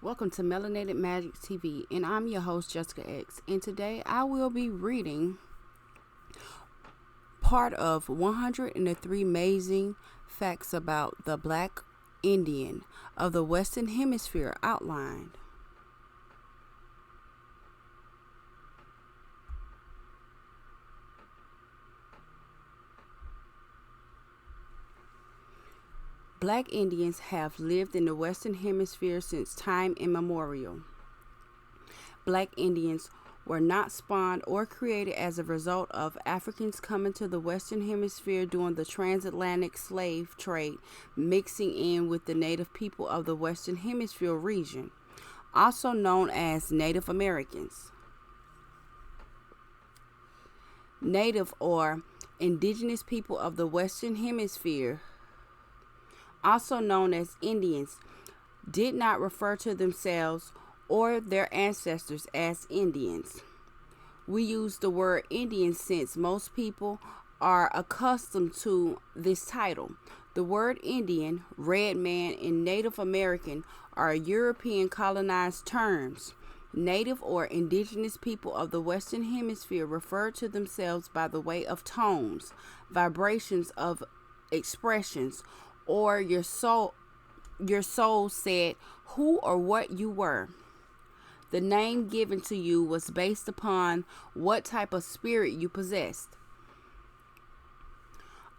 Welcome to MelanatedMagikTV, and I'm your host, Jessica X. And today I will be reading part of 103 Amazing Facts About the Black Indian of the Western Hemisphere outlined. Black Indians have lived in the Western Hemisphere since time immemorial. Black Indians were not spawned or created as a result of Africans coming to the Western Hemisphere during the transatlantic slave trade, mixing in with the native people of the Western Hemisphere region, also known as Native Americans. Native or indigenous people of the Western Hemisphere, also known as Indians, did not refer to themselves or their ancestors as Indians. We use the word Indian since most people are accustomed to this title. The word Indian, red man, and Native American are European colonized terms. Native or indigenous people of the Western Hemisphere refer to themselves by the way of tones, vibrations of expressions, or your soul said who or what you were. The name given to you was based upon what type of spirit you possessed.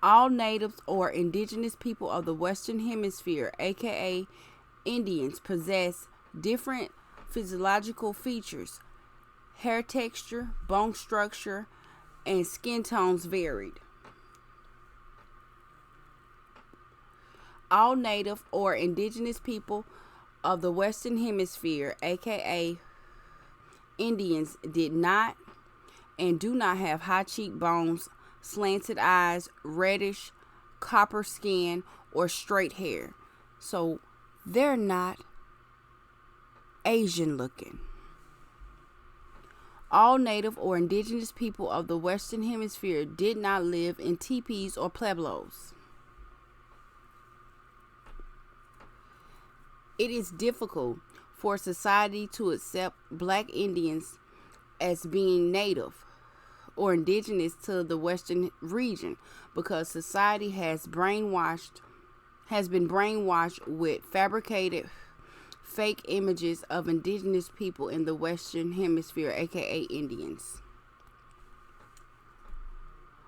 All natives or indigenous people of the Western Hemisphere, aka Indians, possess different physiological features. Hair texture, bone structure, and skin tones varied. All native or indigenous people of the Western Hemisphere, aka Indians, did not and do not have high cheekbones, slanted eyes, reddish, copper skin, or straight hair. So they're not Asian looking. All native or indigenous people of the Western Hemisphere did not live in teepees or pueblos. It is difficult for society to accept Black Indians as being native or indigenous to the Western region because society has been brainwashed with fabricated fake images of indigenous people in the Western Hemisphere, aka Indians.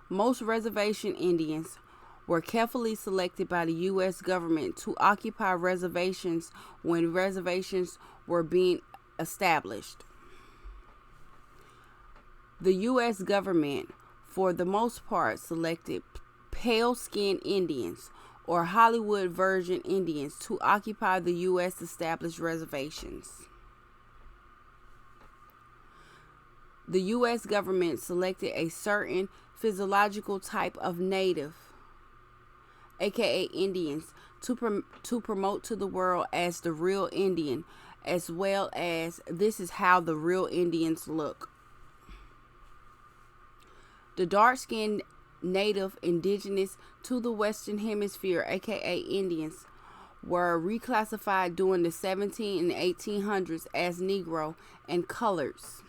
Most reservation Indians were carefully selected by the U.S. government to occupy reservations when reservations were being established. The U.S. government, for the most part, selected pale-skinned Indians or Hollywood version Indians to occupy the U.S. established reservations. The U.S. government selected a certain physiological type of native, aka Indians, to promote to the world as the real Indian, as well as this is how the real Indians look. The dark-skinned native indigenous to the Western Hemisphere, aka Indians, were reclassified during the 17 and 1800s as Negro and colors.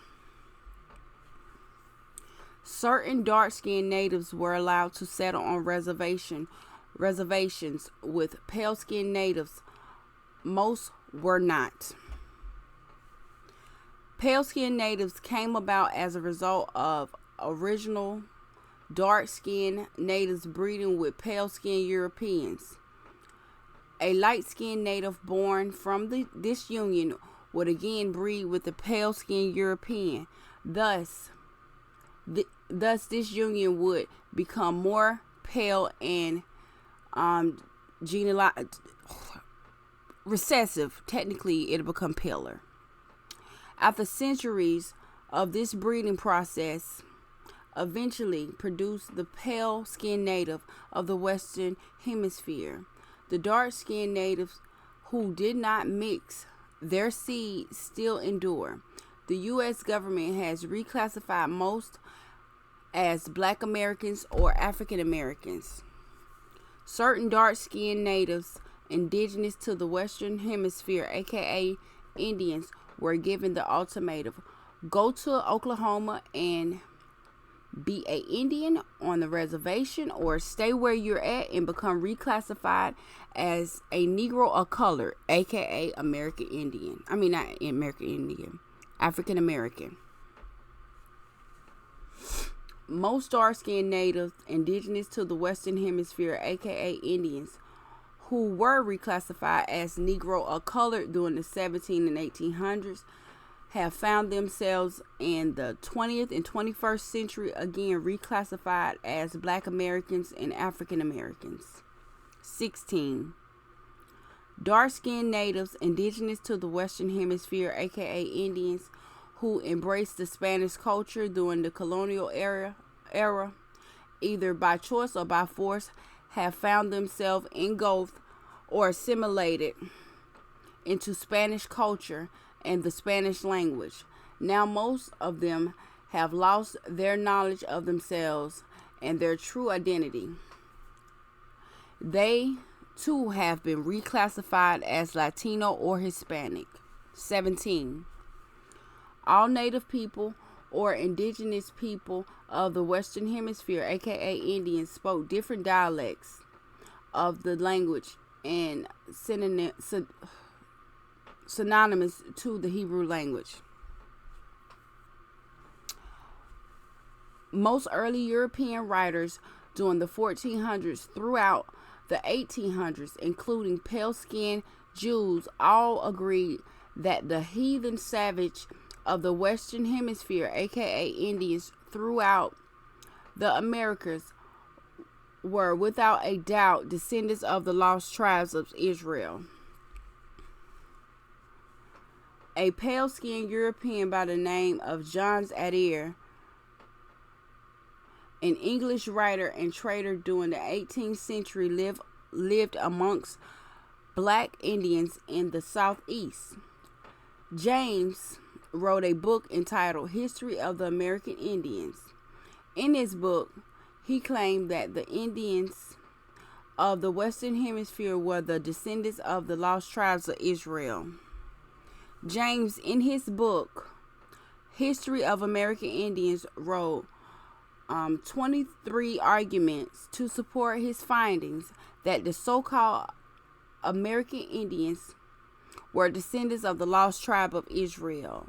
Certain dark-skinned natives were allowed to settle on reservations with pale-skinned natives. Most were not. Pale-skinned natives came about as a result of original dark-skinned natives breeding with pale-skinned Europeans. A light-skinned native born from this union would again breed with the pale-skinned European. Thus, this union would become more pale and recessive. Technically, it'll become paler. After centuries of this breeding process, eventually produced the pale-skinned native of the Western Hemisphere. The dark-skinned natives who did not mix their seed still endure. The U.S. government has reclassified most as Black Americans or African Americans. Certain dark-skinned natives indigenous to the Western Hemisphere, aka Indians were given the ultimatum: go to Oklahoma and be a Indian on the reservation, or stay where you're at and become reclassified as a Negro of color, aka American Indian. I mean, not American Indian, African American. Most dark-skinned natives indigenous to the Western Hemisphere, aka Indians, who were reclassified as Negro of color during the 17 and 1800s, have found themselves in the 20th and 21st century again reclassified as Black Americans and African Americans. 16. Dark-skinned natives indigenous to the Western Hemisphere, aka Indians, who embraced the Spanish culture during the colonial era, either by choice or by force, have found themselves engulfed or assimilated into Spanish culture and the Spanish language. Now most of them have lost their knowledge of themselves and their true identity. They too have been reclassified as Latino or Hispanic. 17. All native people or indigenous people of the Western Hemisphere, aka Indians, spoke different dialects of the language and synonymous to the Hebrew language. Most early European writers during the 1400s throughout the 1800s, including pale-skinned Jews, all agreed that the heathen savage of the Western Hemisphere, aka Indians throughout the Americas, were without a doubt descendants of the lost tribes of Israel. A pale-skinned European by the name of John Adair, an English writer and trader during the 18th century, lived amongst Black Indians in the Southeast. James wrote a book entitled History of the American Indians. In his book, he claimed that the Indians of the Western Hemisphere were the descendants of the lost tribes of Israel. James, in his book, History of American Indians, wrote 23 arguments to support his findings that the so-called American Indians were descendants of the lost tribe of Israel.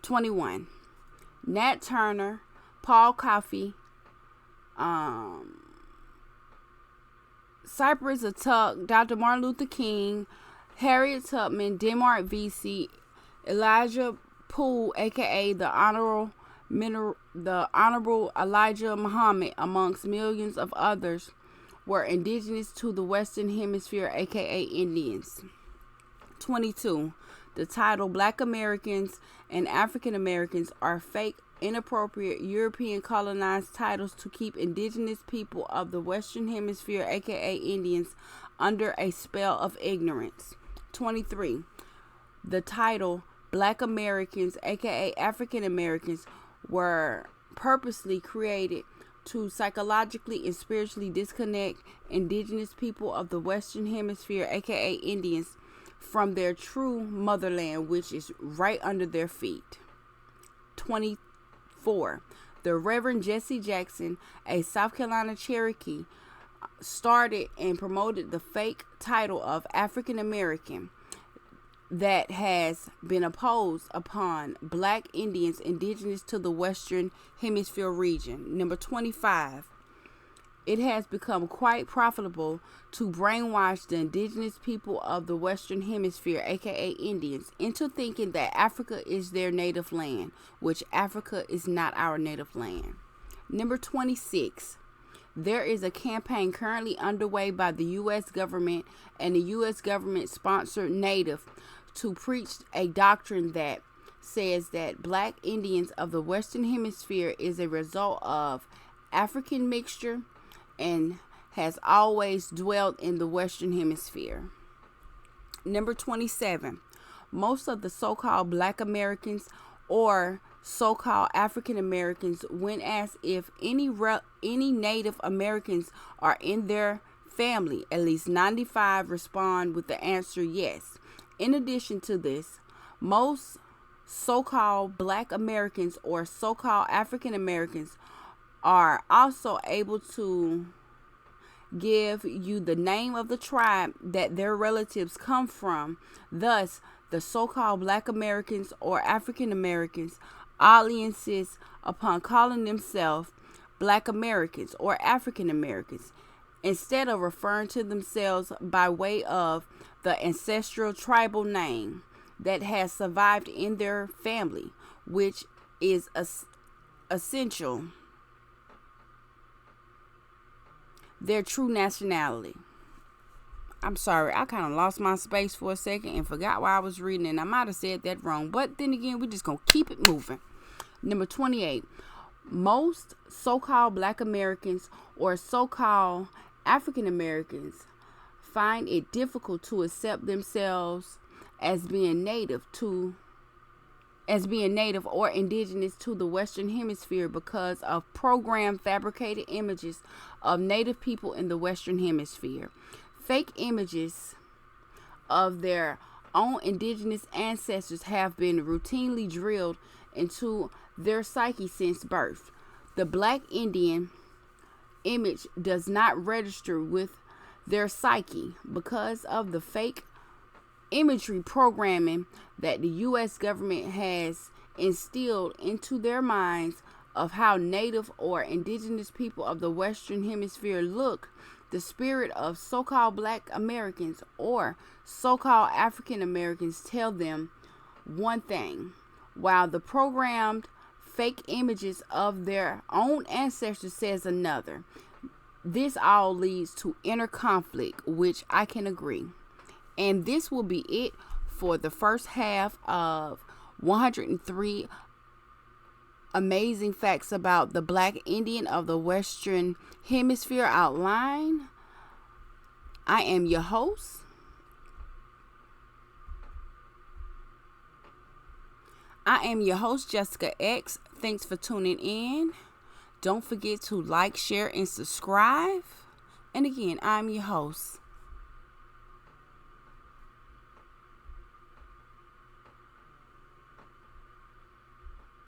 21. Nat Turner, Paul Coffey, Cypress Tuck, Dr. Martin Luther King, Harriet Tubman, Denmark Vesey, Elijah Poole, aka the Honorable Elijah Muhammad, amongst millions of others, were indigenous to the Western Hemisphere, aka Indians. 22. The title Black Americans and African Americans are fake, inappropriate European colonized titles to keep indigenous people of the Western Hemisphere, aka Indians, under a spell of ignorance. 23. The title Black Americans, aka African Americans, were purposely created to psychologically and spiritually disconnect indigenous people of the Western Hemisphere, aka Indians, from their true motherland, which is right under their feet. 24. The Reverend Jesse Jackson, a South Carolina Cherokee, started and promoted the fake title of African American that has been imposed upon Black Indians indigenous to the Western Hemisphere region. Number 25. It has become quite profitable to brainwash the indigenous people of the Western Hemisphere, aka Indians, into thinking that Africa is their native land, which Africa is not our native land. Number 26. There is a campaign currently underway by the U.S. government and the U.S. government-sponsored Native to preach a doctrine that says that Black Indians of the Western Hemisphere is a result of African mixture and has always dwelt in the Western Hemisphere. Number 27. Most of the so-called Black Americans or so-called African Americans, when asked if any Native Americans are in their family, at least 95 respond with the answer yes. In addition to this, Most so-called Black Americans or so-called African Americans are also able to give you the name of the tribe that their relatives come from. Thus, the so-called Black Americans or African Americans oddly insist upon calling themselves Black Americans or African Americans instead of referring to themselves by way of the ancestral tribal name that has survived in their family, which is essential their true nationality. I'm sorry, I kind of lost my space for a second and forgot why I was reading, and I might have said that wrong, but then again, we're just going to keep it moving. Number 28, most so-called Black Americans or so-called African Americans find it difficult to accept themselves as being native or indigenous to the Western Hemisphere because of programmed fabricated images of Native people in the Western Hemisphere. Fake images of their own indigenous ancestors have been routinely drilled into their psyche since birth. The Black Indian image does not register with their psyche because of the fake imagery programming that the U.S. government has instilled into their minds of how Native or indigenous people of the Western Hemisphere look. The spirit of so-called Black Americans or so-called African Americans tell them one thing, while the programmed fake images of their own ancestors says another. This all leads to inner conflict, which I can agree. And this will be it for the first half of 103 amazing facts about the Black Indian of the Western Hemisphere outline. I am your host. Jessica X. Thanks for tuning in. Don't forget to like, share, and subscribe. And again, I'm your host.